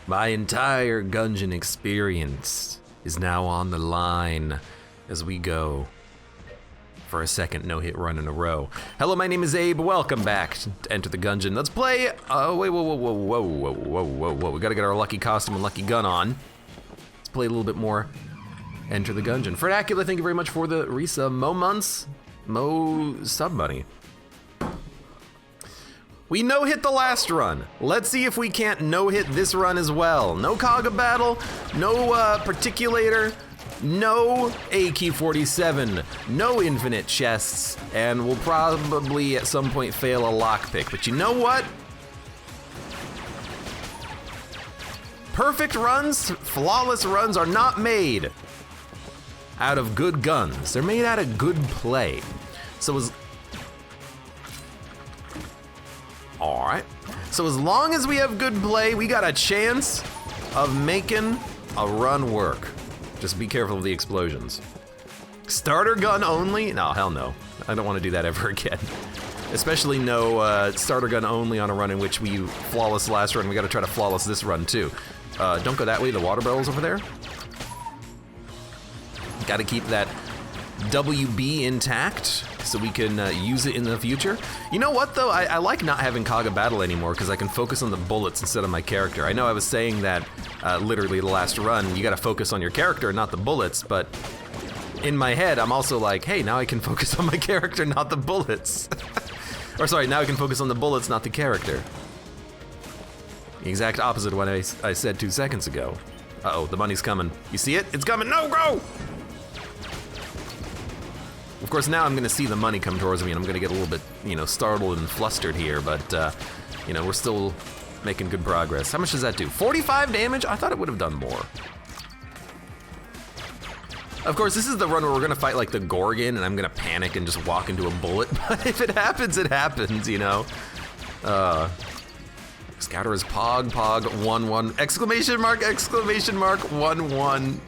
My entire Gungeon experience is now on the line as we go for a second no-hit run in a row. Hello, my name is Abe. Welcome back to Enter the Gungeon. Let's play. Oh, wait, whoa. We gotta get our lucky costume and lucky gun on. Let's play a little bit more Enter the Gungeon. Fred Acula, thank you very much for the resub. Mo sub money. We no-hit the last run. Let's see if we can't no-hit this run as well. No Kaga battle, no particulator, no AK-47, no infinite chests, and we'll probably at some point fail a lockpick. But you know what? Perfect runs, flawless runs are not made out of good guns. They're made out of good play. Alright. So as long as we have good play, we got a chance of making a run work. Just be careful of the explosions. Starter gun only? No, hell no. I don't want to do that ever again. Especially no starter gun only on a run in which we flawless last run. We gotta try to flawless this run too. Don't go that way, the water barrel's over there. Gotta keep that WB intact so we can use it in the future. You know what though, I like not having Kaga battle anymore because I can focus on the bullets instead of my character. I know I was saying that literally the last run, you gotta focus on your character, not the bullets, but in my head, I'm also like, hey, now I can focus on my character, not the bullets. Or sorry, now I can focus on the bullets, not the character. The exact opposite of what I said 2 seconds ago. Uh-oh, the money's coming. You see it? It's coming, no, go! Of course, now I'm gonna see the money come towards me and I'm gonna get a little bit, startled and flustered here, but, we're still making good progress. How much does that do? 45 damage? I thought it would have done more. Of course, this is the run where we're gonna fight like the Gorgon and I'm gonna panic and just walk into a bullet, but if it happens, it happens, Scouter is Pog, 1-1, exclamation mark, 1-1.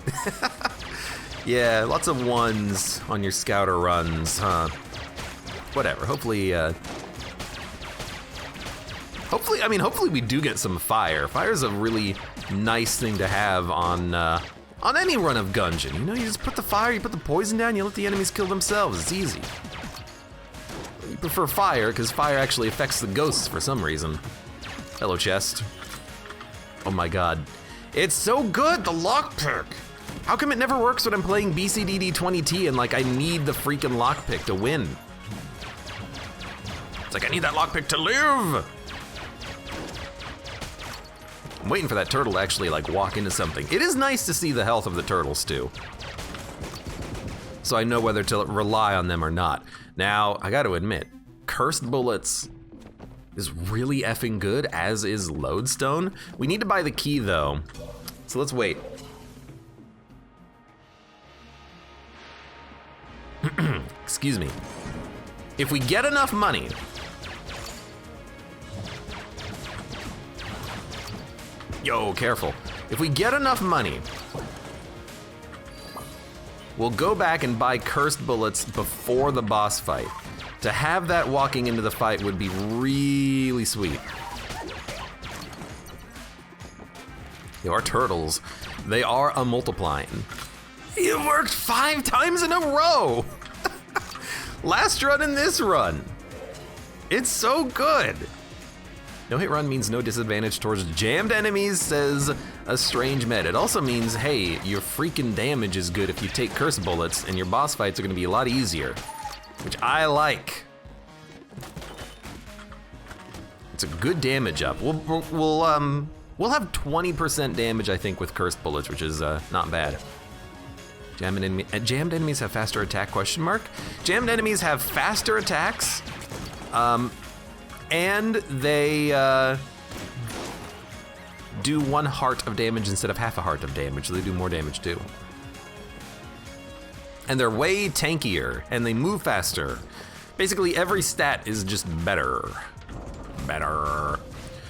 Yeah, lots of ones on your scouter runs, huh? Whatever, hopefully we do get some fire. Fire's a really nice thing to have on any run of Gungeon. You just put the fire, you put the poison down, you let the enemies kill themselves, it's easy. You prefer fire, because fire actually affects the ghosts for some reason. Hello, chest. Oh my god. It's so good, the lockpick! How come it never works when I'm playing BCDD20T and I need the freaking lockpick to win? It's like I need that lockpick to live! I'm waiting for that turtle to actually walk into something. It is nice to see the health of the turtles too. So I know whether to rely on them or not. Now, I gotta admit, cursed bullets is really effing good, as is lodestone. We need to buy the key though, so let's wait. Excuse me. If we get enough money, yo, careful. If we get enough money, we'll go back and buy cursed bullets before the boss fight. To have that walking into the fight would be really sweet. Yo, our turtles, they are a multiplying. It worked 5 times in a row! Last run and this run. It's so good. No hit run means no disadvantage towards jammed enemies, says a strange med. It also means, hey, your freaking damage is good if you take curse bullets, and your boss fights are gonna be a lot easier, which I like. It's a good damage up. We'll have 20% damage, I think, with cursed bullets, which is not bad. Jammed enemies have faster attack, question mark? Jammed enemies have faster attacks, and they do 1 heart of damage instead of half a heart of damage, so they do more damage too. And they're way tankier, and they move faster. Basically, every stat is just better. Better.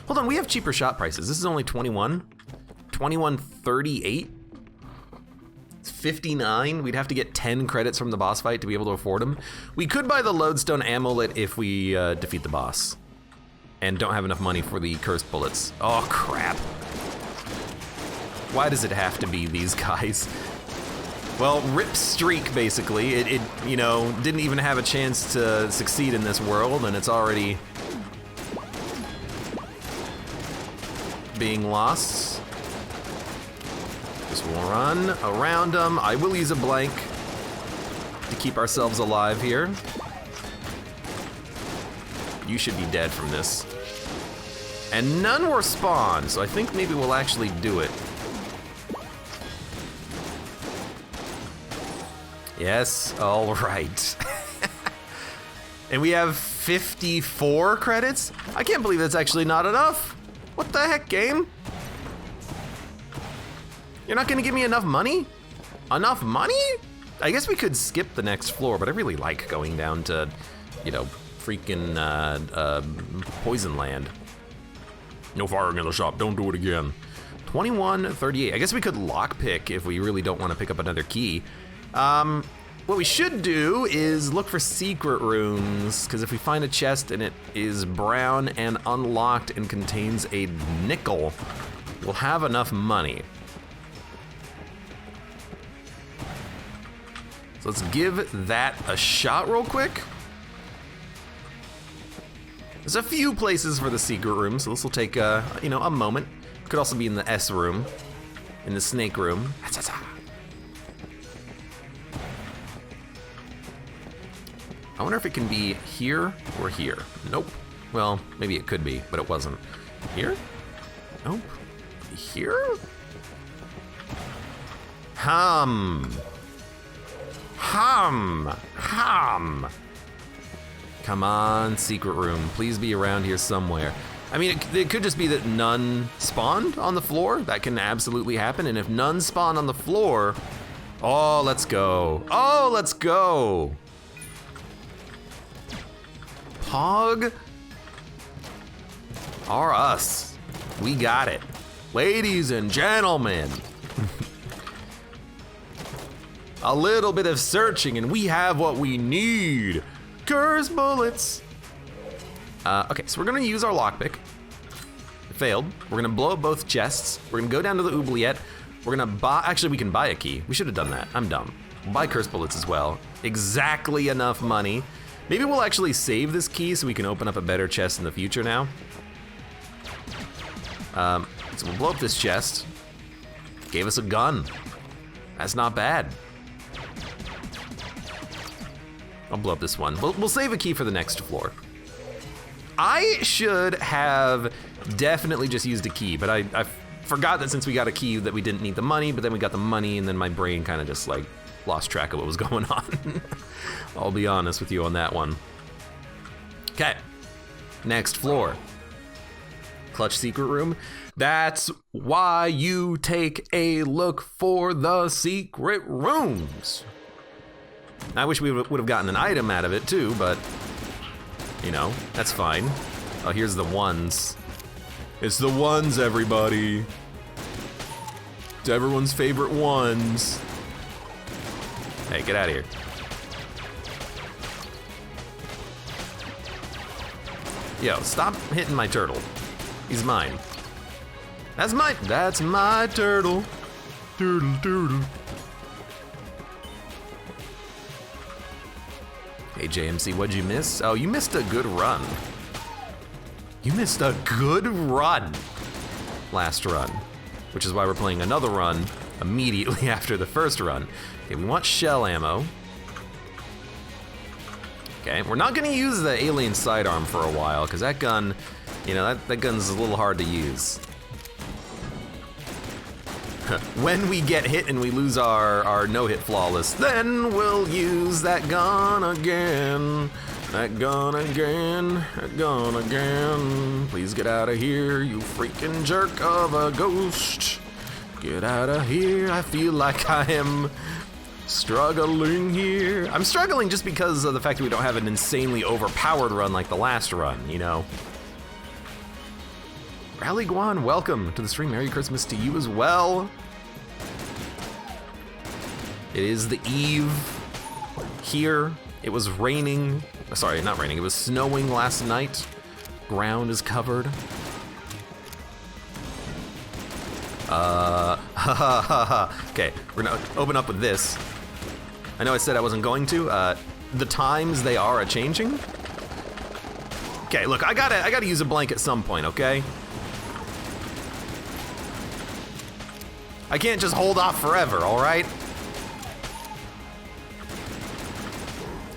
Hold on, we have cheaper shop prices. This is only 21. 21.38. It's 59. We'd have to get 10 credits from the boss fight to be able to afford them. We could buy the lodestone amulet if we defeat the boss and don't have enough money for the cursed bullets. Oh, crap. Why does it have to be these guys? Well, rip streak, basically. It you know, didn't even have a chance to succeed in this world, and it's already being lost. Just run around them. I will use a blank to keep ourselves alive here. You should be dead from this. And none were spawned, so I think maybe we'll actually do it. Yes, all right. And we have 54 credits? I can't believe that's actually not enough. What the heck, game? You're not gonna give me enough money? Enough money? I guess we could skip the next floor, but I really like going down to, you know, freaking Poison Land. No firing in the shop, don't do it again. 21:38. I guess we could lockpick if we really don't want to pick up another key. What we should do is look for secret rooms, because if we find a chest and it is brown and unlocked and contains a nickel, we'll have enough money. So let's give that a shot real quick. There's a few places for the secret room, so this will take you know, a moment. Could also be in the S room, in the snake room. I wonder if it can be here or here. Nope. Well, maybe it could be, but it wasn't. Here? Nope. Here? Hum. Come on, secret room. Please be around here somewhere. I mean, it could just be that none spawned on the floor. That can absolutely happen. And if none spawn on the floor, oh, let's go. Oh, let's go. Pog or us. We got it. Ladies and gentlemen. A little bit of searching and we have what we need. Curse bullets. Okay, so we're gonna use our lockpick. It failed. We're gonna blow up both chests. We're gonna go down to the oubliette. We're gonna buy, actually we can buy a key. We should have done that, I'm dumb. We'll buy curse bullets as well. Exactly enough money. Maybe we'll actually save this key so we can open up a better chest in the future now. So we'll blow up this chest. Gave us a gun. That's not bad. I'll blow up this one. We'll save a key for the next floor. I should have definitely just used a key, but I forgot that since we got a key that we didn't need the money, but then we got the money and then my brain kind of just like lost track of what was going on. I'll be honest with you on that one. Okay, next floor. Clutch secret room. That's why you take a look for the secret rooms. I wish we would have gotten an item out of it too, but you know, that's fine. Oh, here's the ones. It's the ones, everybody. It's everyone's favorite ones. Hey, get out of here. Yo, stop hitting my turtle. He's mine. That's my turtle. Turtle. Hey JMC, what'd you miss? Oh, you missed a good run. You missed a good run. Last run. Which is why we're playing another run immediately after the first run. Okay, we want shell ammo. Okay, we're not gonna use the alien sidearm for a while, because that gun, you know, that gun's a little hard to use. When we get hit and we lose our no-hit flawless, then we'll use that gun again. That gun again, that gun again. Please get out of here, you freaking jerk of a ghost. Get out of here, I feel like I am struggling here. I'm struggling just because of the fact that we don't have an insanely overpowered run like the last run, you know? Rally Guan, welcome to the stream. Merry Christmas to you as well. It is the eve here. It was raining. Sorry, not raining. It was snowing last night. Ground is covered. Ha ha ha ha. Okay, we're gonna open up with this. I know I said I wasn't going to. The times they are a-changing. Okay, look, I gotta use a blank at some point, okay? I can't just hold off forever, all right?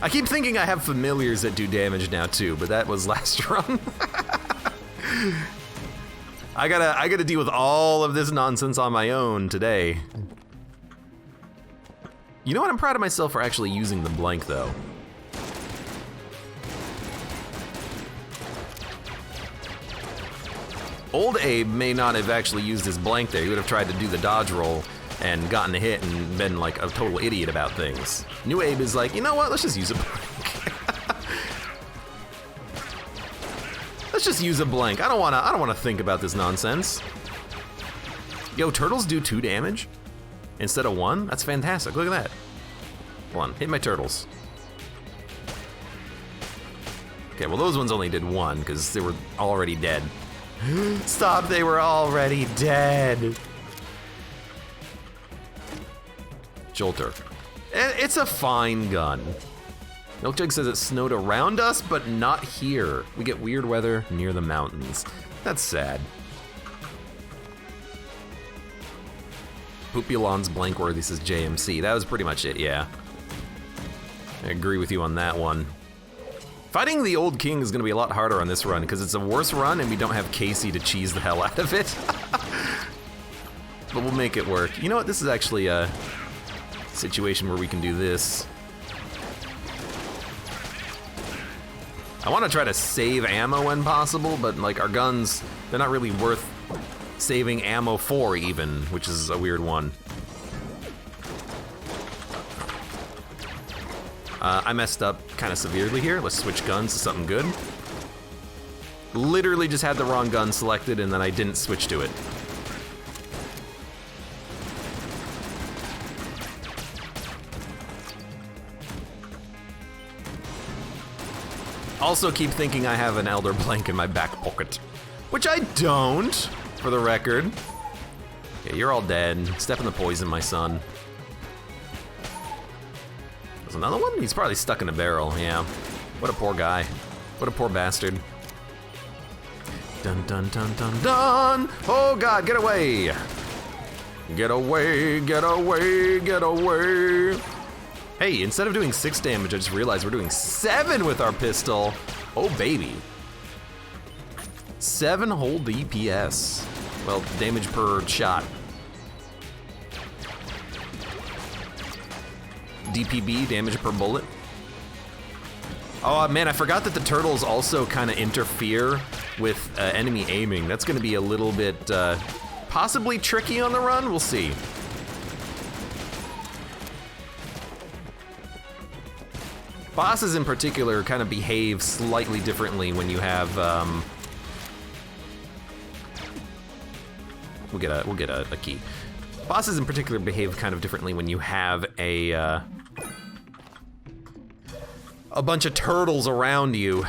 I keep thinking I have familiars that do damage now too, but that was last run. I gotta deal with all of this nonsense on my own today. You know what? I'm proud of myself for actually using the blank though. Old Abe may not have actually used his blank there. He would have tried to do the dodge roll and gotten a hit and been like a total idiot about things. New Abe is like, you know what? Let's just use a blank. Let's just use a blank. I don't wanna think about this nonsense. Yo, turtles do 2 damage instead of 1? That's fantastic. Look at that. Hold on, hit my turtles. Okay, well those ones only did 1 because they were already dead. Stop, they were already dead. Jolter. It's a fine gun. Milkjug says it snowed around us, but not here. We get weird weather near the mountains. That's sad. Poopulon's blank worthy says JMC. That was pretty much it, yeah. I agree with you on that one. Fighting the old king is gonna be a lot harder on this run because it's a worse run and we don't have Casey to cheese the hell out of it. But we'll make it work. You know what, this is actually a situation where we can do this. I wanna try to save ammo when possible, but like our guns, they're not really worth saving ammo for even, which is a weird one. I messed up kind of severely here. Let's switch guns to something good. Literally just had the wrong gun selected and then I didn't switch to it. Also keep thinking I have an Elder Blank in my back pocket, which I don't, for the record. Okay, you're all dead. Step in the poison, my son. Another one? He's probably stuck in a barrel, yeah. What a poor guy. What a poor bastard. Dun dun dun dun dun! Oh god, get away! Get away, get away, get away! Hey, instead of doing 6 damage, I just realized we're doing 7 with our pistol. Oh baby. 7 whole DPS. Well, damage per shot. DPB, damage per bullet. Oh man, I forgot that the turtles also kind of interfere with enemy aiming. That's gonna be a little bit possibly tricky on the run, we'll see. Bosses in particular kind of behave slightly differently when you have, we'll get a key. Bosses in particular behave kind of differently when you have a bunch of turtles around you.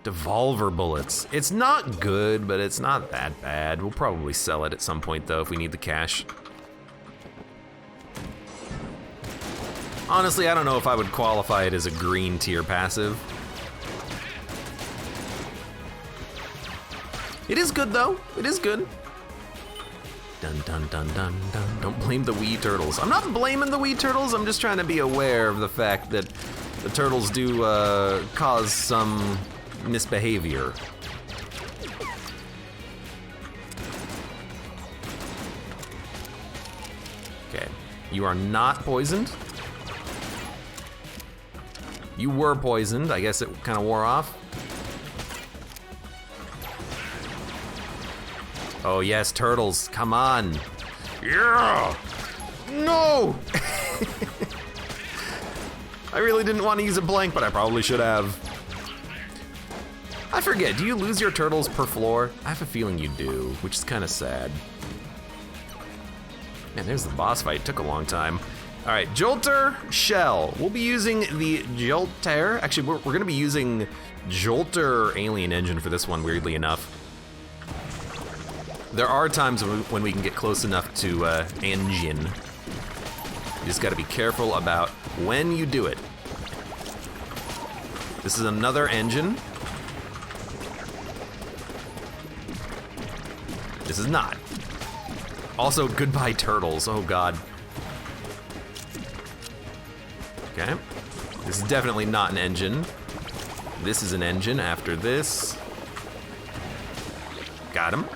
Devolver bullets. It's not good, but it's not that bad. We'll probably sell it at some point though if we need the cash. Honestly, I don't know if I would qualify it as a green tier passive. It is good though, it is good. Dun dun dun dun dun. Don't blame the wee turtles. I'm not blaming the wee turtles, I'm just trying to be aware of the fact that the turtles do cause some misbehavior. Okay, you are not poisoned. You were poisoned, I guess it kind of wore off. Oh yes, turtles, come on. Yeah! No! I really didn't want to use a blank, but I probably should have. I forget, do you lose your turtles per floor? I have a feeling you do, which is kind of sad. Man, there's the boss fight, it took a long time. All right, Jolter, Shell. We'll be using the Jolter. Actually, we're gonna be using Jolter Alien Engine for this one, weirdly enough. There are times when we can get close enough to engine. You just gotta be careful about when you do it. This is another engine. This is not. Also, goodbye turtles, oh God. Okay, this is definitely not an engine. This is an engine after this. Got him.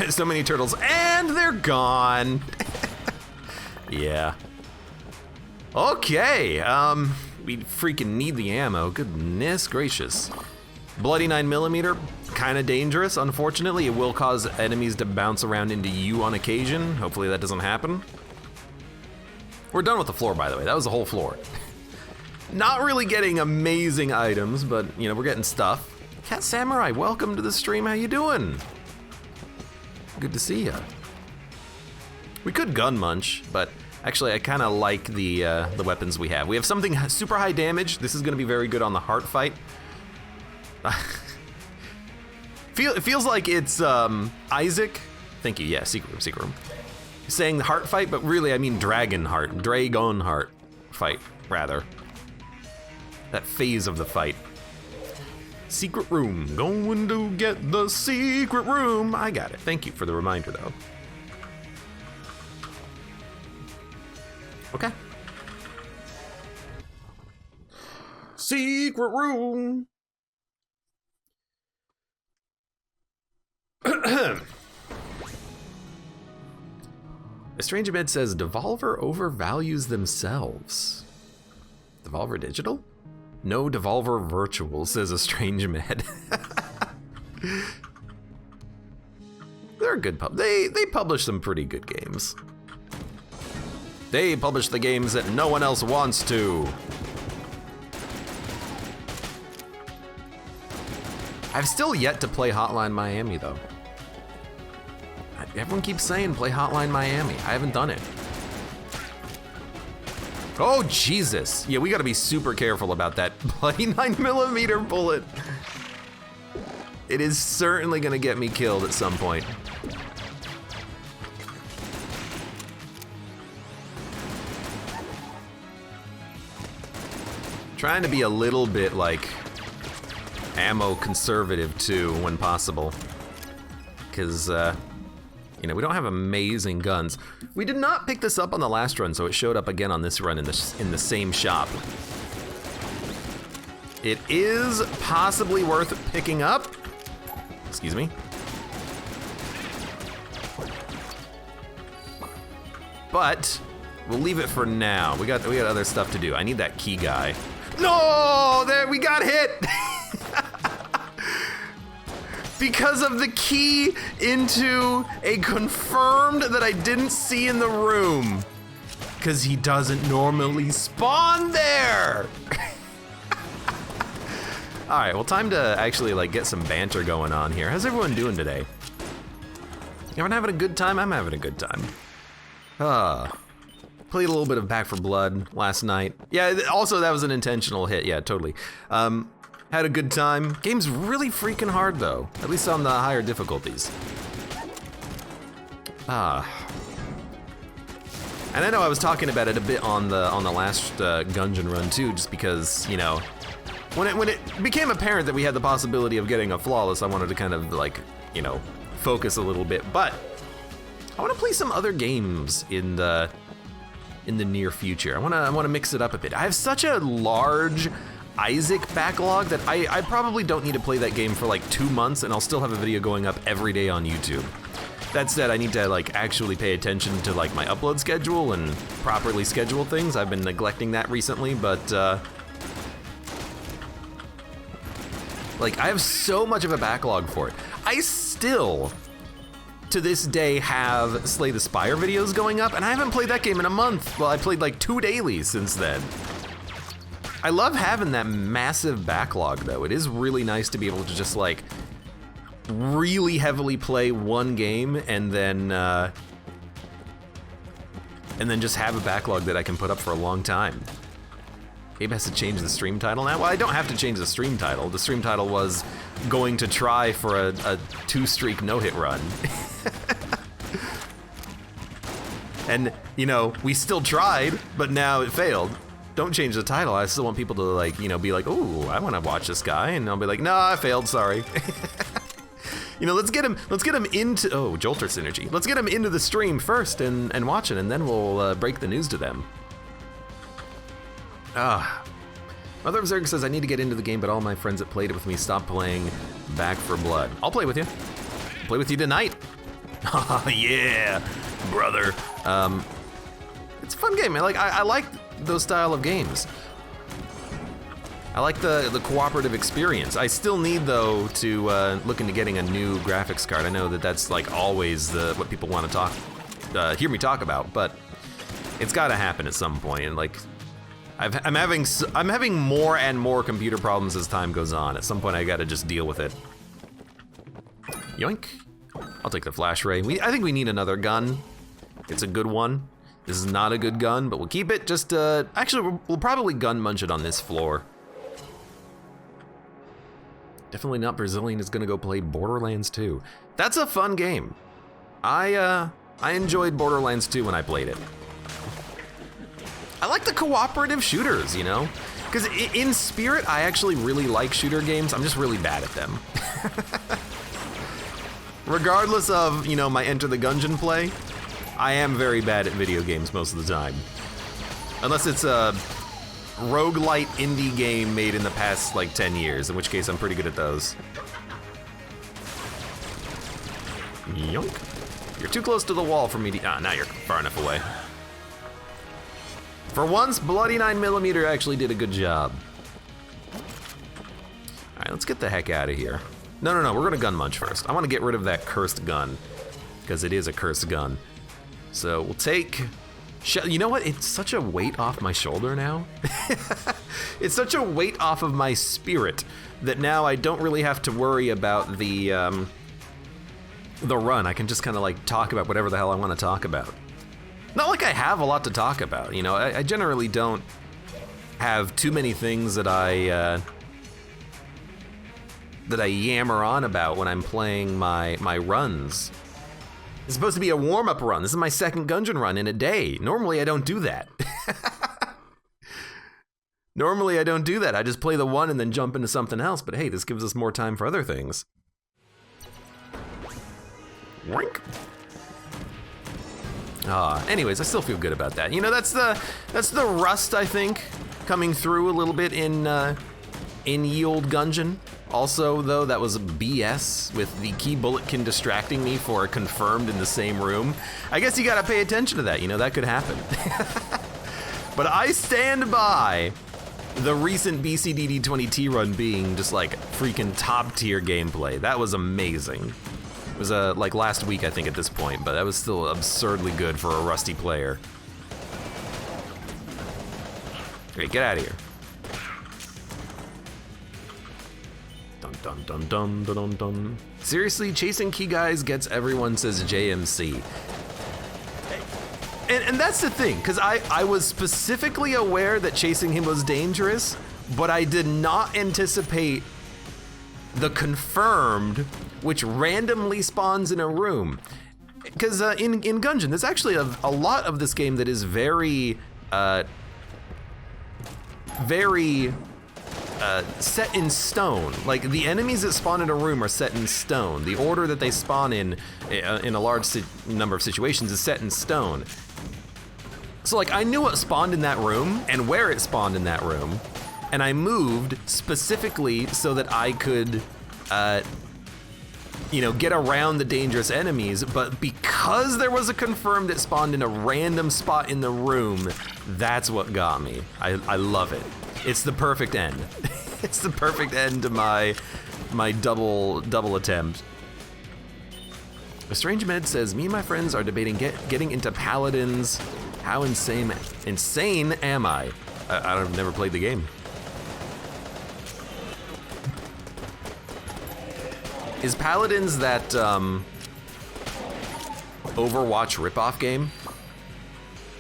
So many turtles, and they're gone. Yeah. Okay, we freaking need the ammo, goodness gracious. Bloody 9mm, kind of dangerous, unfortunately. It will cause enemies to bounce around into you on occasion. Hopefully that doesn't happen. We're done with the floor, by the way. That was the whole floor. Not really getting amazing items, but you know, we're getting stuff. Cat Samurai, welcome to the stream. How you doing? Good to see ya. We could gun munch, but actually I kind of like the weapons we have. We have something super high damage. This is going to be very good on the heart fight. It feels like it's Isaac. Thank you. Yeah, secret room. Saying the heart fight, but really I mean dragon heart fight rather. That phase of the fight. Secret room, going to get the secret room. I got it. Thank you for the reminder, though. Okay. Secret room. A Strange Med says Devolver overvalues themselves. Devolver Digital? No, Devolver Virtual, says A Strange Med. They're a good they publish some pretty good games. They publish the games that no one else wants to. I've still yet to play Hotline Miami, though. Everyone keeps saying play Hotline Miami. I haven't done it. Oh, Jesus. Yeah, we gotta be super careful about that bloody 9mm bullet. It is certainly gonna get me killed at some point. Trying to be a little bit like ammo conservative too when possible. Cause you know, we don't have amazing guns. We did not pick this up on the last run, so it showed up again on this run in the same shop. It is possibly worth picking up. Excuse me. But we'll leave it for now. We got other stuff to do. I need that key guy. No, there we got hit. Because of the key into a confirmed that I didn't see in the room. Because he doesn't normally spawn there. All right, well, time to actually like get some banter going on here. How's everyone doing today? Everyone having a good time? I'm having a good time. Played a little bit of Back 4 Blood last night. Yeah, also that was an intentional hit. Yeah, totally. Had a good time. Game's really freaking hard though, at least on the higher difficulties. And I know I was talking about it a bit on the last Gungeon run too, just because, you know, when it became apparent that we had the possibility of getting a flawless, I wanted to kind of like, you know, focus a little bit. But I want to play some other games in the near future. I want to mix it up a bit. I have such a large Isaac backlog that I probably don't need to play that game for like 2 months and I'll still have a video going up every day on YouTube. That said, I need to like actually pay attention to like my upload schedule and properly schedule things. I've been neglecting that recently, but like I have so much of a backlog for it. I still, to this day, have Slay the Spire videos going up and I haven't played that game in a month. Well, I played like 2 dailies since then. I love having that massive backlog though. It is really nice to be able to just like really heavily play one game and then just have a backlog that I can put up for a long time. Abe has to change the stream title now? Well, I don't have to change the stream title. The stream title was going to try for a 2-streak no-hit run. And, you know, we still tried, but now it failed. Don't change the title. I still want people to, like, you know, be like, ooh, I want to watch this guy. And I'll be like, no, I failed, sorry. You know, let's get him into, oh, Jolter synergy. Let's get him into the stream first and watch it, and then we'll break the news to them. Mother of Zerg says, I need to get into the game, but all my friends that played it with me stopped playing Back for Blood. I'll play with you. I'll play with you tonight. Oh, yeah, brother. It's a fun game, man. Like, I like those style of games. I like the cooperative experience. I still need, though, to look into getting a new graphics card. I know that that's, like, always what people want to hear me talk about, but it's got to happen at some point. And, like, I'm having more and more computer problems as time goes on. At some point, I got to just deal with it. Yoink. I'll take the flash ray. I think we need another gun. It's a good one. This is not a good gun, but we'll keep it. Just, actually, we'll probably gun munch it on this floor. Definitely not Brazilian is gonna go play Borderlands 2. That's a fun game. I enjoyed Borderlands 2 when I played it. I like the cooperative shooters, you know? Because in spirit, I actually really like shooter games. I'm just really bad at them. Regardless of, you know, my Enter the Gungeon play, I am very bad at video games most of the time. Unless it's a roguelite indie game made in the past, like, 10 years, in which case I'm pretty good at those. Yoink. You're too close to the wall for me to... Ah, now you're far enough away. For once, Bloody 9mm actually did a good job. Alright, let's get the heck out of here. No, we're gonna gun munch first. I wanna get rid of that cursed gun, because it is a cursed gun. So we'll take... You know what? It's such a weight off my shoulder now. It's such a weight off of my spirit that now I don't really have to worry about the run. I can just kind of like talk about whatever the hell I want to talk about. Not like I have a lot to talk about, you know. I generally don't have too many things that I yammer on about when I'm playing my runs. It's supposed to be a warm-up run. This is my second Gungeon run in a day. Normally, I don't do that. Normally, I don't do that. I just play the one and then jump into something else. But hey, this gives us more time for other things. Wink. Anyways, I still feel good about that. You know, that's the rust, I think, coming through a little bit in Ye Olde Gungeon. Also, though, that was BS with the key bulletkin distracting me for a confirmed in the same room. I guess you gotta pay attention to that, you know, that could happen. But I stand by the recent BCDD20T run being just like freaking top tier gameplay. That was amazing. It was like last week, I think, at this point, but that was still absurdly good for a rusty player. Okay, get out of here. Dun dun dun dun dun dun. Seriously, chasing key guys gets everyone, says JMC. And that's the thing, because I was specifically aware that chasing him was dangerous, but I did not anticipate the confirmed, which randomly spawns in a room. Because in Gungeon, there's actually a lot of this game that is very set in stone. Like, the enemies that spawn in a room are set in stone. The order that they spawn in a large number of situations is set in stone. So, like, I knew what spawned in that room and where it spawned in that room, and I moved specifically so that I could, you know, get around the dangerous enemies, but because there was a confirmed that spawned in a random spot in the room, that's what got me. I love it. It's the perfect end. It's the perfect end to my double attempt. A Strange Med says, me and my friends are debating getting into Paladins. How insane am I? I've never played the game. Is Paladins that Overwatch ripoff game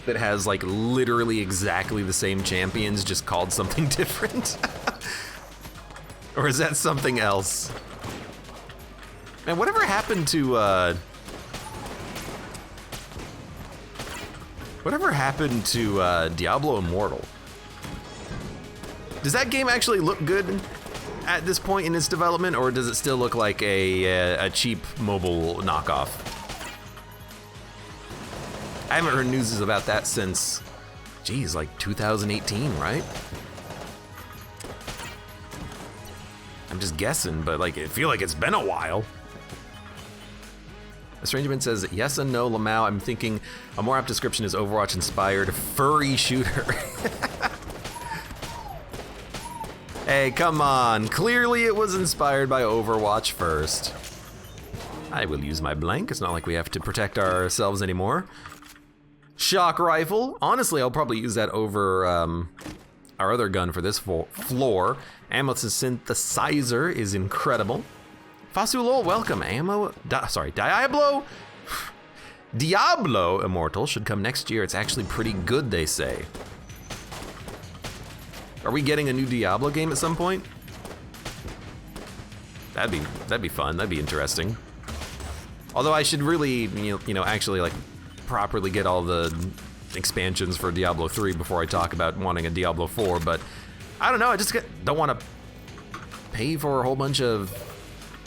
that has like literally exactly the same champions, just called something different? Or is that something else? Man, whatever happened to Diablo Immortal? Does that game actually look good at this point in its development, or does it still look like a cheap mobile knockoff? I haven't heard news about that since, geez, like 2018, right? I'm just guessing, but like, I feel like it's been a while. Estrangement says, yes and no, Lamau. I'm thinking a more apt description is Overwatch-inspired furry shooter. Hey, come on. Clearly it was inspired by Overwatch first. I will use my blank. It's not like we have to protect ourselves anymore. Shock rifle. Honestly, I'll probably use that over our other gun for this floor. Ammo synthesizer is incredible. Fasulol, welcome. Diablo Immortal should come next year. It's actually pretty good, they say. Are we getting a new Diablo game at some point? That'd be fun. That'd be interesting. Although I should really, actually like properly get all the expansions for Diablo 3 before I talk about wanting a Diablo 4. But I don't know. I just don't want to pay for a whole bunch of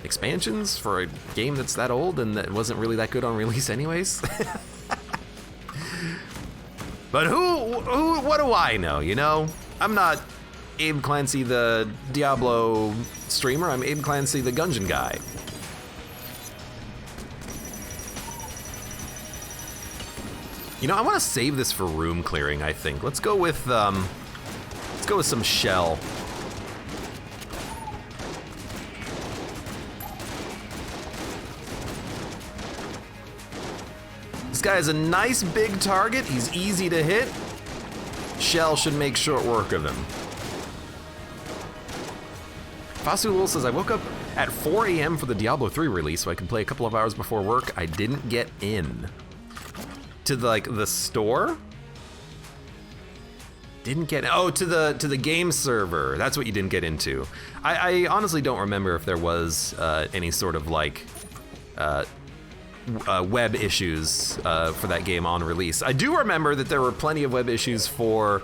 expansions for a game that's that old and that wasn't really that good on release anyways. But what do I know, you know? I'm not AbeClancy the Diablo streamer, I'm AbeClancy the Gungeon guy. You know, I want to save this for room clearing, I think. Let's go with some shell. This guy is a nice big target. He's easy to hit. Shell should make short work of him. Fasulul says, I woke up at 4 a.m. for the Diablo 3 release so I could play a couple of hours before work. I didn't get in. To the store? Didn't get, oh, to the game server. That's what you didn't get into. I honestly don't remember if there was any sort of like web issues for that game on release. I do remember that there were plenty of web issues for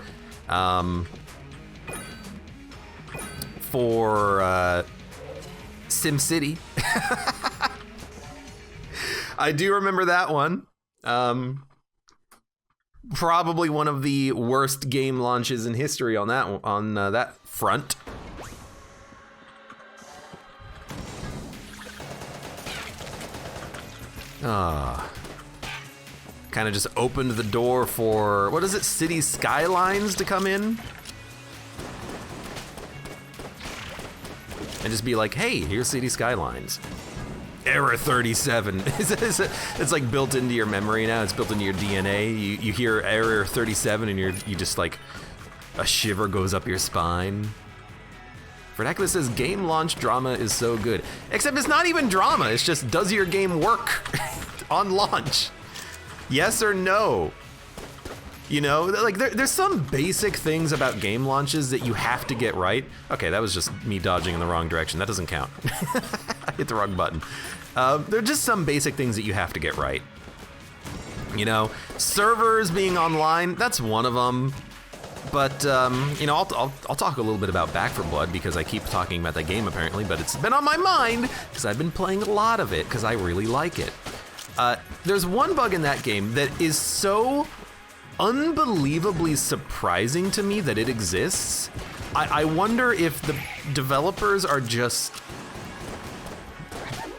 SimCity. I do remember that one. Probably one of the worst game launches in history on that front. Kind of just opened the door for, what is it, City Skylines to come in? And just be like, hey, here's City Skylines. Error 37. It's like built into your memory now. It's built into your DNA. You hear error 37 and you just like, a shiver goes up your spine. Vernacular says, game launch drama is so good. Except it's not even drama. It's just, does your game work on launch? Yes or no? You know, like there's some basic things about game launches that you have to get right. Okay, that was just me dodging in the wrong direction. That doesn't count. I hit the wrong button. There are just some basic things that you have to get right. You know, servers being online, that's one of them. But, you know, I'll talk a little bit about Back 4 Blood because I keep talking about that game apparently, but it's been on my mind because I've been playing a lot of it because I really like it. There's one bug in that game that is so unbelievably surprising to me that it exists. I wonder if the developers are just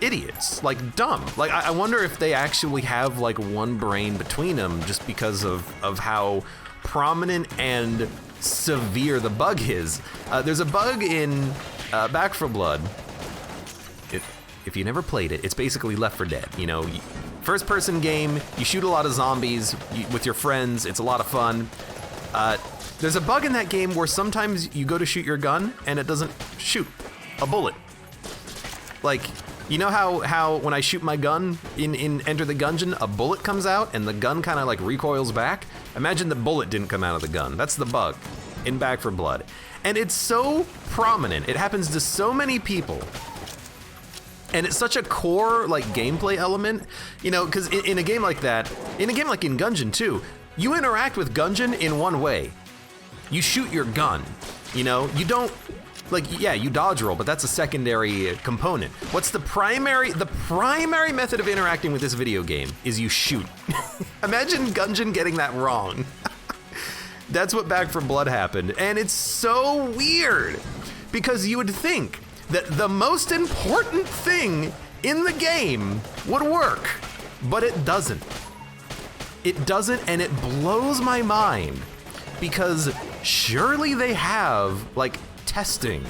idiots, like dumb. Like I wonder if they actually have like one brain between them just because of how prominent and severe the bug is. There's a bug in Back 4 Blood. If you never played it, it's basically Left 4 Dead. You know, first person game, you shoot a lot of zombies with your friends, it's a lot of fun. There's a bug in that game where sometimes you go to shoot your gun and it doesn't shoot a bullet. Like, you know how when I shoot my gun in Enter the Gungeon, a bullet comes out and the gun kind of like recoils back? Imagine the bullet didn't come out of the gun. That's the bug in Back 4 Blood. And it's so prominent. It happens to so many people And it's such a core like gameplay element, you know, because in a game like that, in a game like in Gungeon 2, you interact with Gungeon in one way. You shoot your gun, you know, you don't, like, yeah, you dodge roll, but that's a secondary component. What's the primary method of interacting with this video game is you shoot. Imagine Gungeon getting that wrong. That's what Back 4 Blood happened, and it's so weird because you would think that the most important thing in the game would work, but it doesn't. It doesn't, and it blows my mind because surely they have like testing.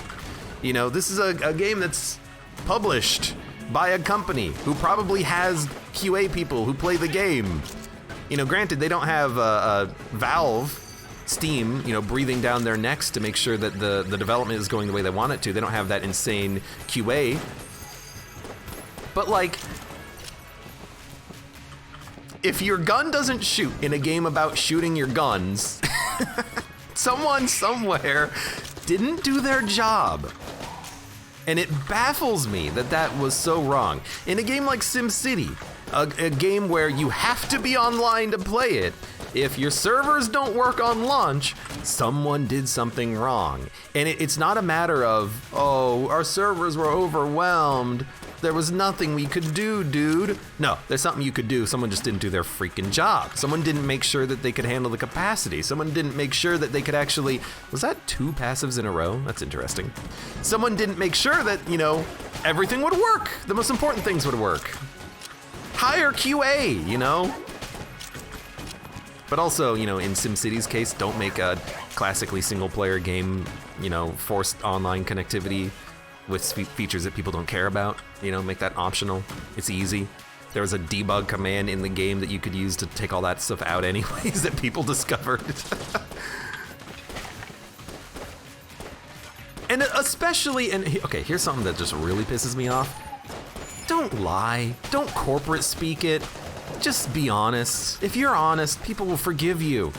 You know, this is a game that's published by a company who probably has QA people who play the game. You know, granted, they don't have Valve, Steam, you know, breathing down their necks to make sure that the development is going the way they want it to. They don't have that insane QA. But like, if your gun doesn't shoot in a game about shooting your guns, someone somewhere didn't do their job. And it baffles me that that was so wrong. In a game like SimCity, a game where you have to be online to play it, if your servers don't work on launch, someone did something wrong. And it's not a matter of, oh, our servers were overwhelmed, there was nothing we could do, dude. No, there's something you could do. Someone just didn't do their freaking job. Someone didn't make sure that they could handle the capacity. Someone didn't make sure that they could actually, was that 2 passives in a row? That's interesting. Someone didn't make sure that, you know, everything would work. The most important things would work. Hire QA, you know? But also, you know, in SimCity's case, don't make a classically single-player game, you know, forced online connectivity with features that people don't care about. You know, make that optional. It's easy. There was a debug command in the game that you could use to take all that stuff out anyways that people discovered. And especially, and okay, here's something that just really pisses me off. Don't lie. Don't corporate speak it. Just be honest. If you're honest, people will forgive you.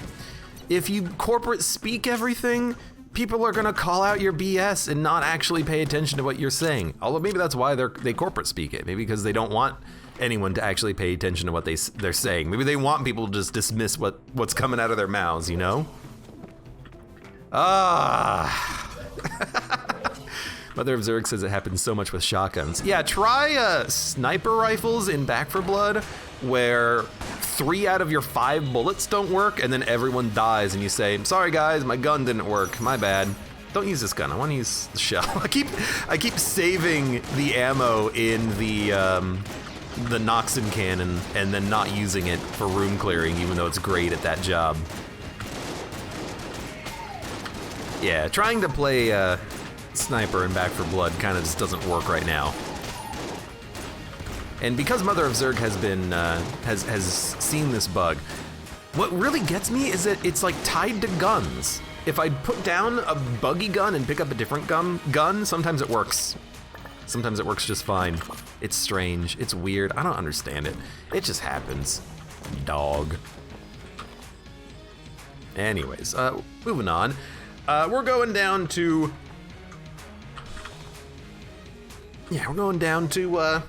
If you corporate speak everything, people are gonna call out your BS and not actually pay attention to what you're saying. Although maybe that's why they corporate speak it. Maybe because they don't want anyone to actually pay attention to what they're saying. Maybe they want people to just dismiss what's coming out of their mouths, you know? Mother of Zerg says it happens so much with shotguns. Yeah, try sniper rifles in Back 4 Blood, where 3 out of your 5 bullets don't work, and then everyone dies, and you say, "Sorry guys, my gun didn't work. My bad. Don't use this gun. I want to use the shell." I keep saving the ammo in the Noxon cannon, and then not using it for room clearing, even though it's great at that job. Yeah, trying to play sniper in Back 4 Blood kind of just doesn't work right now. And because Mother of Zerg has been has seen this bug, what really gets me is that it's like tied to guns. If I put down a buggy gun and pick up a different gun, sometimes it works. Sometimes it works just fine. It's strange. It's weird. I don't understand it. It just happens. Dog. Anyways, moving on. We're going down to... Yeah, we're going down to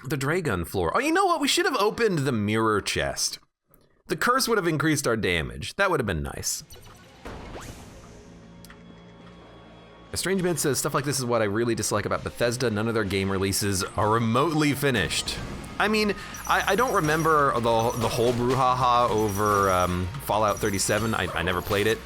the Dragon floor. Oh, you know what? We should have opened the mirror chest. The curse would have increased our damage. That would have been nice. A Strange Man says, stuff like this is what I really dislike about Bethesda. None of their game releases are remotely finished. I mean, I don't remember the whole brouhaha over Fallout 37. I never played it.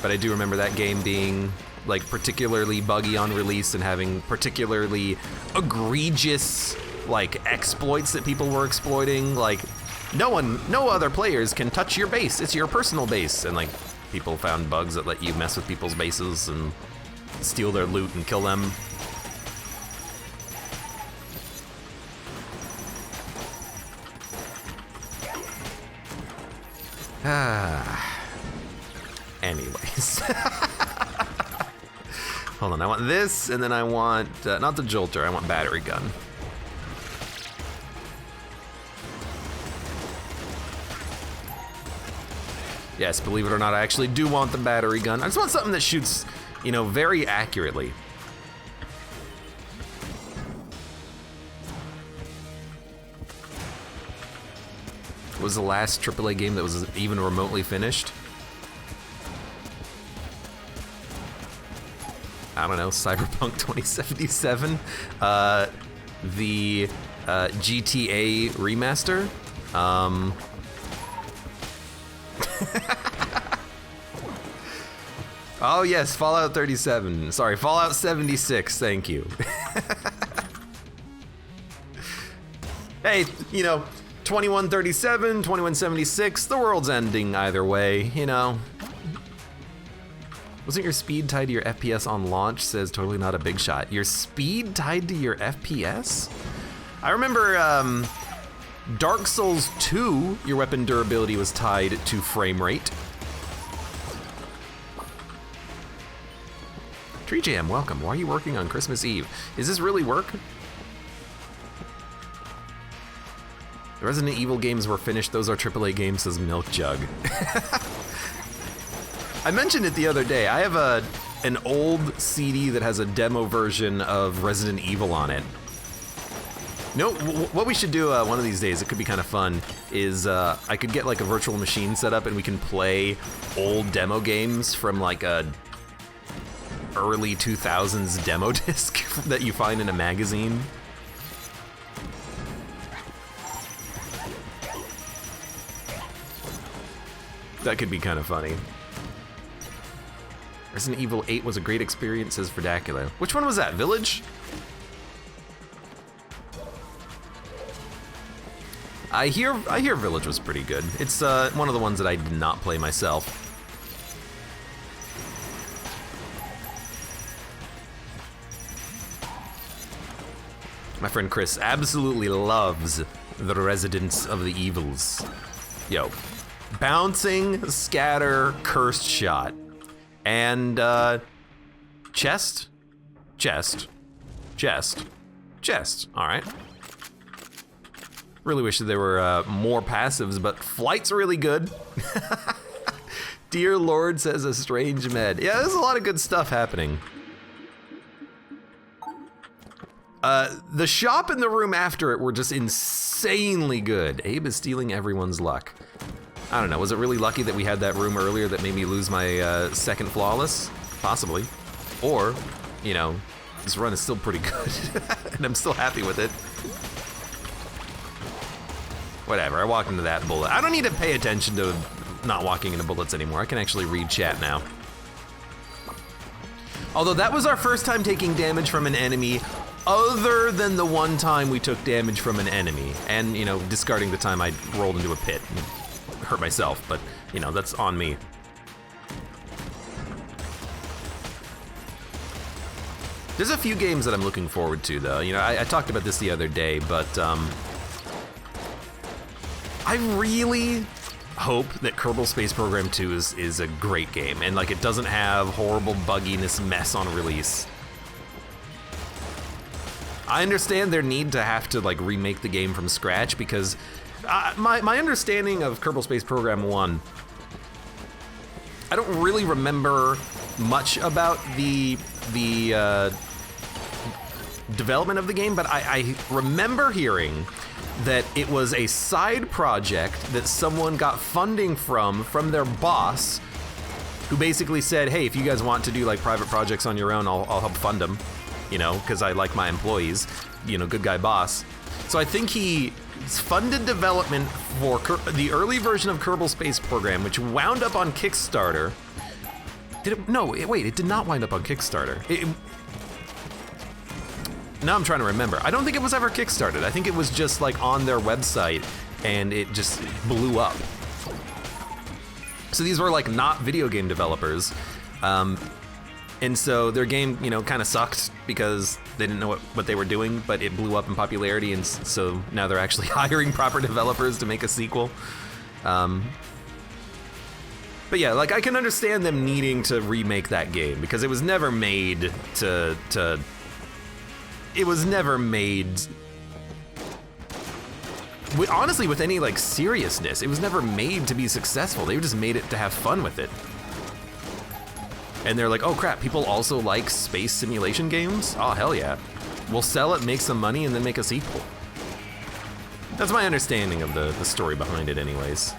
But I do remember that game being like particularly buggy on release and having particularly egregious like exploits that people were exploiting. Like no other players can touch your base. It's your personal base. And like people found bugs that let you mess with people's bases and steal their loot and kill them. Anyways. Hold on, I want this, and then I want, not the Jolter, I want battery gun. Yes, believe it or not, I actually do want the battery gun. I just want something that shoots, you know, very accurately. was the last AAA game that was even remotely finished? I don't know, Cyberpunk 2077? The GTA remaster? Oh yes, Fallout 37. Sorry, Fallout 76, thank you. Hey, you know, 2137, 2176, the world's ending either way, you know. Wasn't your speed tied to your FPS on launch? Says totally not a big shot. Your speed tied to your FPS? I remember Dark Souls 2, your weapon durability was tied to frame rate. Tree Jam, welcome. Why are you working on Christmas Eve? Is this really work? The Resident Evil games were finished. Those are AAA games, says Milk Jug. I mentioned it the other day. I have an old CD that has a demo version of Resident Evil on it. You know, what we should do one of these days, it could be kind of fun, is I could get like a virtual machine set up and we can play old demo games from like a early 2000s demo disc that you find in a magazine. That could be kind of funny. Resident Evil 8 was a great experience, says Verdacula. Which one was that, Village? I hear Village was pretty good. It's one of the ones that I did not play myself. My friend Chris absolutely loves the Residents of the Evils. Yo, bouncing, scatter, cursed shot. And chest, chest, chest, chest. All right. Really wish that there were more passives, but flight's really good. Dear Lord, says a strange med. Yeah, there's a lot of good stuff happening. The shop and the room after it were just insanely good. Abe is stealing everyone's luck. I don't know, was it really lucky that we had that room earlier that made me lose my second flawless? Possibly. Or, you know, this run is still pretty good and I'm still happy with it. Whatever, I walked into that bullet. I don't need to pay attention to not walking into bullets anymore. I can actually read chat now. Although that was our first time taking damage from an enemy other than the one time we took damage from an enemy. And, you know, discarding the time I rolled into a pit and hurt myself, but, you know, that's on me. There's a few games that I'm looking forward to, though. You know, I talked about this the other day, but I really hope that Kerbal Space Program 2 is a great game, and like it doesn't have horrible bugginess mess on release. I understand their need to have to like remake the game from scratch because my understanding of Kerbal Space Program 1, I don't really remember much about the development of the game, but I remember hearing that it was a side project that someone got funding from their boss, who basically said, hey, if you guys want to do like private projects on your own, I'll help fund them, you know, because I like my employees, you know, good guy boss. So I think he funded development for the early version of Kerbal Space Program, which wound up on Kickstarter. Wait, it did not wind up on Kickstarter. Now I'm trying to remember. I don't think it was ever Kickstarted. I think it was just like on their website and it just blew up. So these were like not video game developers. And so their game, you know, kind of sucked because they didn't know what they were doing, but it blew up in popularity, and so now they're actually hiring proper developers to make a sequel. But yeah, like I can understand them needing to remake that game because it was never made it was never made, honestly, with any like seriousness. It was never made to be successful. They just made it to have fun with it. And they're like, oh crap, people also like space simulation games? Oh, hell yeah. We'll sell it, make some money, and then make a sequel. That's my understanding of the story behind it anyways.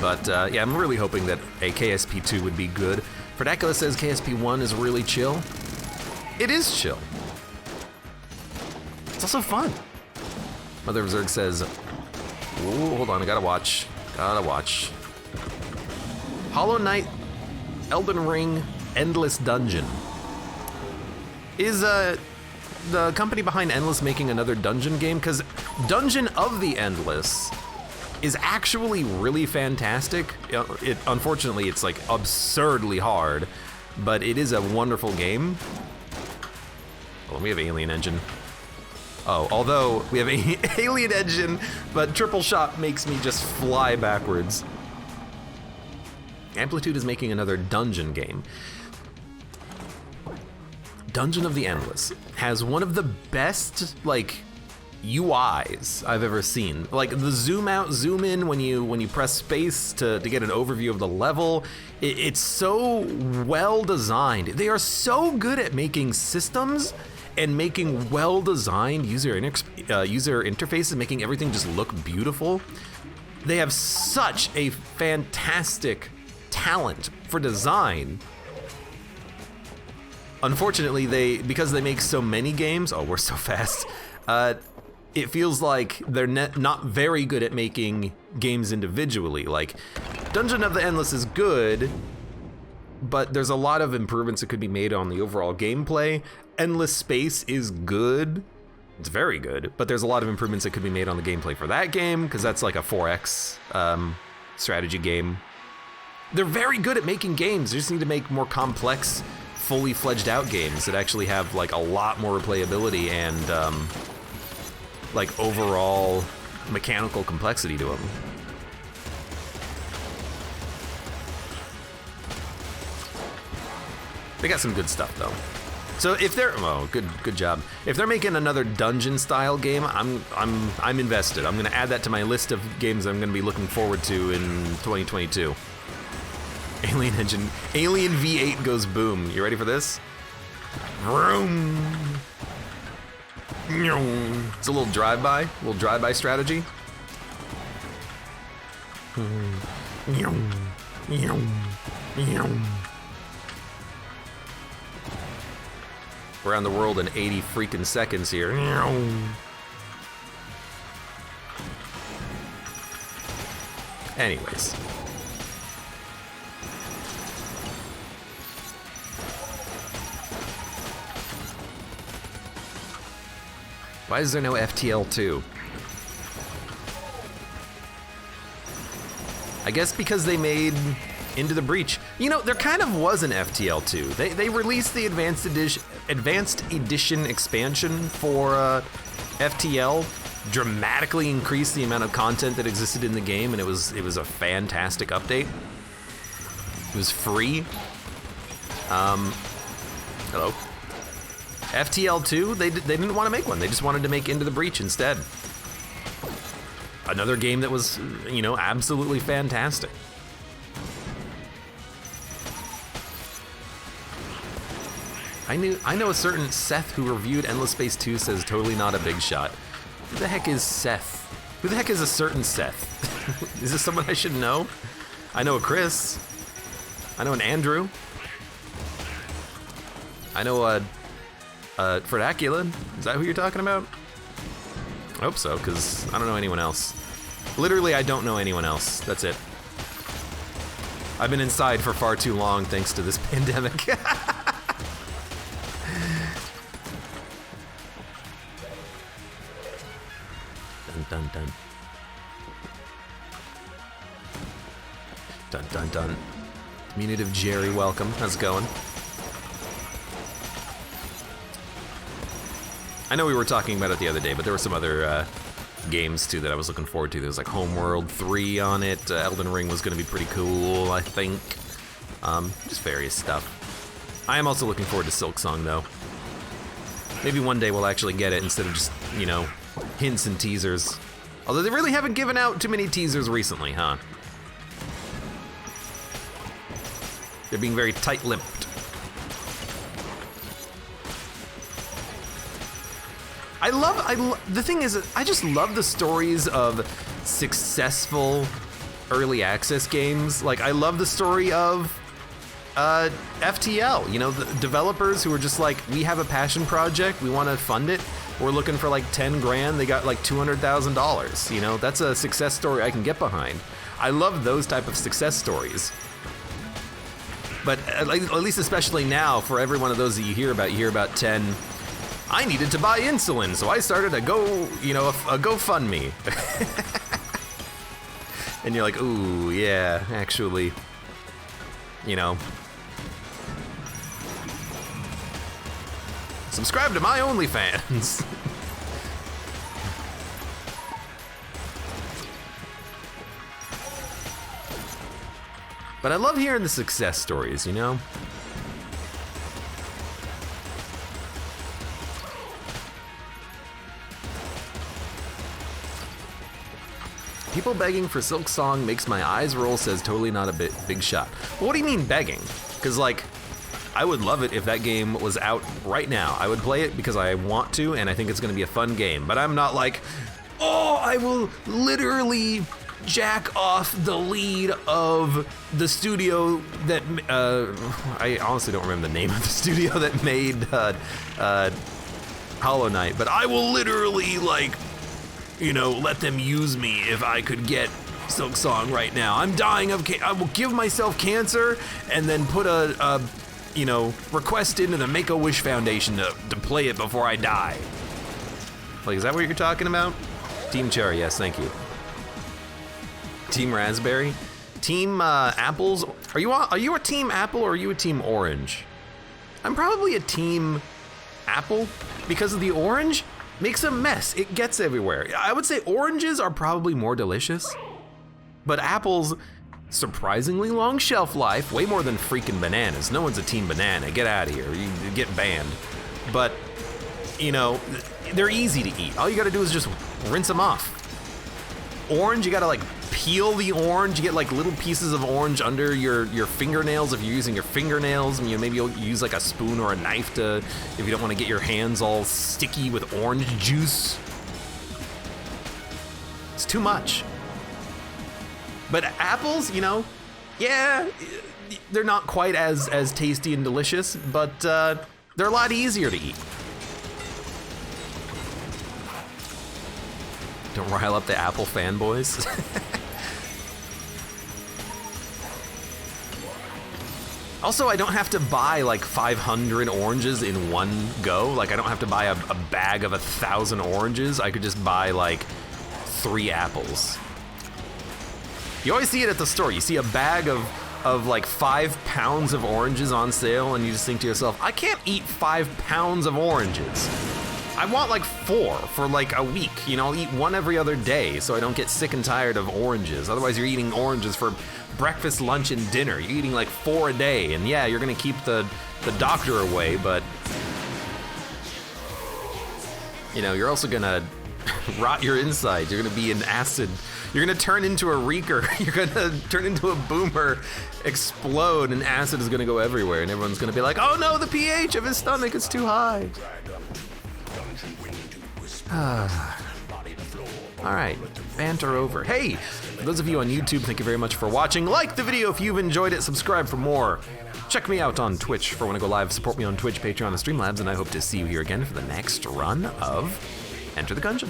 But yeah, I'm really hoping that a KSP2 would be good. Fredacula says KSP1 is really chill. It is chill. It's also fun. Mother of Zerg says, ooh, hold on, I gotta watch. Hollow Knight, Elden Ring, Endless Dungeon. Is the company behind Endless making another dungeon game? Because Dungeon of the Endless is actually really fantastic. Unfortunately, it's like absurdly hard, but it is a wonderful game. Oh, we have Alien Engine. Oh, although we have Alien Engine, but Triple Shot makes me just fly backwards. Amplitude is making another dungeon game. Dungeon of the Endless has one of the best, like, UIs I've ever seen. Like the zoom out, zoom in when you press space to get an overview of the level. It's so well designed. They are so good at making systems and making well-designed user interfaces, making everything just look beautiful. They have such a fantastic talent for design. Unfortunately, because they make so many games, oh, we're so fast, it feels like they're not very good at making games individually. Like, Dungeon of the Endless is good, but there's a lot of improvements that could be made on the overall gameplay. Endless Space is good. It's very good, but there's a lot of improvements that could be made on the gameplay for that game, because that's like a 4X strategy game. They're very good at making games. They just need to make more complex, fully fledged out games that actually have like a lot more replayability and like overall mechanical complexity to them. They got some good stuff though. So if they're good job. If they're making another dungeon style game, I'm invested. I'm gonna add that to my list of games I'm gonna be looking forward to in 2022. Alien Engine, Alien V8 goes boom. You ready for this? Vroom. It's a little drive-by strategy. Around the world in 80 freaking seconds here. Anyways. Why is there no FTL2? I guess because they made Into the Breach. You know, there kind of was an FTL2. They released the Advanced Edition expansion for FTL, dramatically increased the amount of content that existed in the game, and it was a fantastic update. It was free. Hello. FTL2, they didn't want to make one. They just wanted to make Into the Breach instead. Another game that was, you know, absolutely fantastic. I know a certain Seth who reviewed Endless Space 2 says totally not a big shot. Who the heck is Seth? Who the heck is a certain Seth? Is this someone I should know? I know a Chris. I know an Andrew. I know a Fredacula. Is that who you're talking about? I hope so, because I don't know anyone else. Literally, I don't know anyone else. That's it. I've been inside for far too long thanks to this pandemic. Dun dun dun. Dun dun dun. Diminutive Jerry, welcome. How's it going? I know we were talking about it the other day, but there were some other games too that I was looking forward to. There was like Homeworld 3 on it. Elden Ring was going to be pretty cool, I think. Just various stuff. I am also looking forward to Silksong though. Maybe one day we'll actually get it instead of just, you know, hints and teasers. Although they really haven't given out too many teasers recently, huh? They're being very tight-lipped. The thing is, I just love the stories of successful early access games. Like, I love the story of FTL, you know, the developers who are just like, we have a passion project, we want to fund it, we're looking for like 10 grand, they got like $200,000, you know, that's a success story I can get behind. I love those type of success stories. But at least especially now, for every one of those that you hear about 10, I needed to buy insulin, so I started a GoFundMe. And you're like, ooh, yeah, actually, you know. Subscribe to my OnlyFans. But I love hearing the success stories, you know? People begging for Silk Song makes my eyes roll, says totally not a big shot. Well, what do you mean begging? Because, like, I would love it if that game was out right now. I would play it because I want to, and I think it's going to be a fun game. But I'm not like, oh, I will literally jack off the lead of the studio that, I honestly don't remember the name of the studio that made Hollow Knight, but I will literally, like, you know, let them use me if I could get Silk Song right now. I'm dying of I will give myself cancer and then put a you know, request into the Make-A-Wish Foundation to play it before I die. Like, is that what you're talking about? Team Cherry, yes, thank you. Team Raspberry? Team Apples? Are you a Team Apple or are you a Team Orange? I'm probably a Team Apple because of the orange makes a mess. It gets everywhere. I would say oranges are probably more delicious, but apples, surprisingly long shelf life, way more than freaking bananas. No one's a Team Banana. Get out of here. You get banned. But, you know, they're easy to eat. All you gotta do is just rinse them off. Orange, you gotta like peel the orange. You get like little pieces of orange under your fingernails if you're using your fingernails. And maybe you'll use like a spoon or a knife to, if you don't want to get your hands all sticky with orange juice. It's too much. But apples, you know, yeah, they're not quite as tasty and delicious, but they're a lot easier to eat. Don't rile up the Apple fanboys. Also, I don't have to buy like 500 oranges in one go. Like, I don't have to buy a bag of 1,000 oranges. I could just buy like 3 apples. You always see it at the store. You see a bag of like 5 pounds of oranges on sale, and you just think to yourself, I can't eat 5 pounds of oranges. I want like 4 for like a week. You know, I'll eat 1 every other day so I don't get sick and tired of oranges. Otherwise, you're eating oranges for breakfast, lunch, and dinner. You're eating like 4 a day, and yeah, you're gonna keep the doctor away, but you know, you're also gonna rot your insides. You're gonna be an acid. You're gonna turn into a reeker. You're gonna turn into a boomer, explode, and acid is gonna go everywhere, and everyone's gonna be like, oh no, the pH of his stomach is too high. All right, banter over. Hey, for those of you on YouTube, thank you very much for watching. Like the video if you've enjoyed it, subscribe for more. Check me out on Twitch for when I go live. Support me on Twitch, Patreon, and Streamlabs, and I hope to see you here again for the next run of Enter the Gungeon.